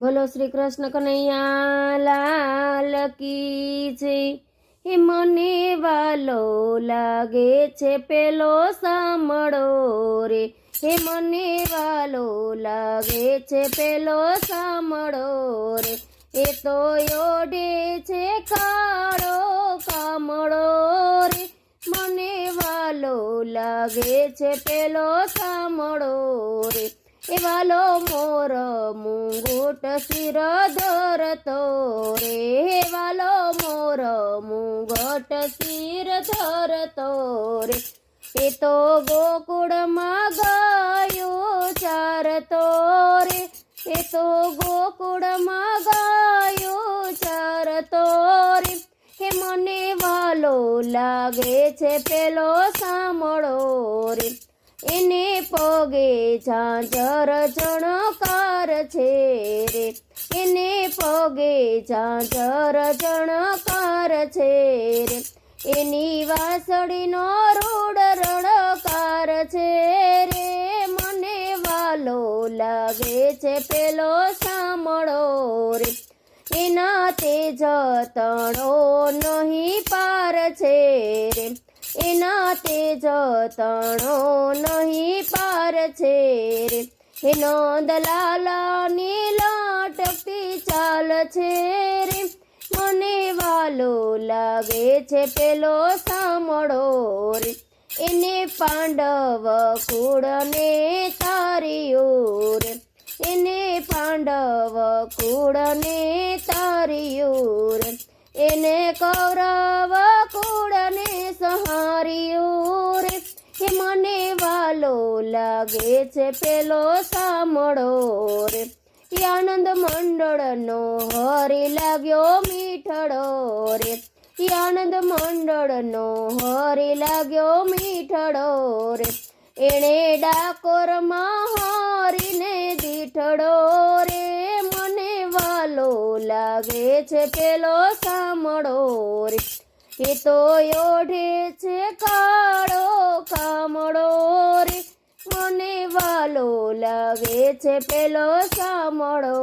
બોલો શ્રી કૃષ્ણ કનૈયા લાલ કી જય। હે મને વાલો લાગે છે પેલો સાંભળો રે, હે મને વાલો લાગે છે પેલો સાંભળો રે, એ તો ઓઢે છે કાળો કામળો રે, મને વાલો લાગે છે પેલો સાંભળો રે, એ વાલો મોર મુંગુટ શિર ધરતો રે, હે વાલો મોર મુંગટ શિર ધરતો રે, એ તો ગોકુળમાં ગાયો ચારતો રે, એ તો ગોકુળમાં ગાયો ચારતો રે, હે મને વાલો લાગે છે પેલો સાંભળો રે, એને પગે ઝાંઝર જણકાર છે રે, એને પગે ઝાંઝર જણકાર છે રે, એની વાંસળીનો રૂડ રણકાર છે રે, મને વાલો લાગે છે પેલો સાંભળો રે, એના તેજ તણો નહીં પાર છે રે, એના તેજ તણો નહીં પાર છે રે, હે નંદલાલાની લાટકતી ચાલ છે રે, મને વાલો લાગે છે પેલો સાંભળો રે, એને પાંડવ કુળને તાર્યું રે, એને પાંડવ કુળને તાર્યું રે, એને કૌરવ કુળને સહાર્યું રે, હે મને વાલો લાગે છે પેલો સાંભળો રે, આનંદ મંડળનો હરી લાગ્યો મીઠડો રે, આનંદ મંડળનો હરી લાગ્યો મીઠડો રે, એણે ડાકોરમાં હરીને દીઠડો રે, મને વાલો લાગે છે પેલો સાંભળો રે, એ તો ઓઢે છે કાળો કામળો રે, મને વાલો લાગે છે પેલો સાંભળો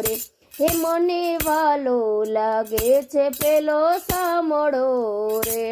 રે, હે મને વાલો લાગે છે પેલો સાંભળો રે।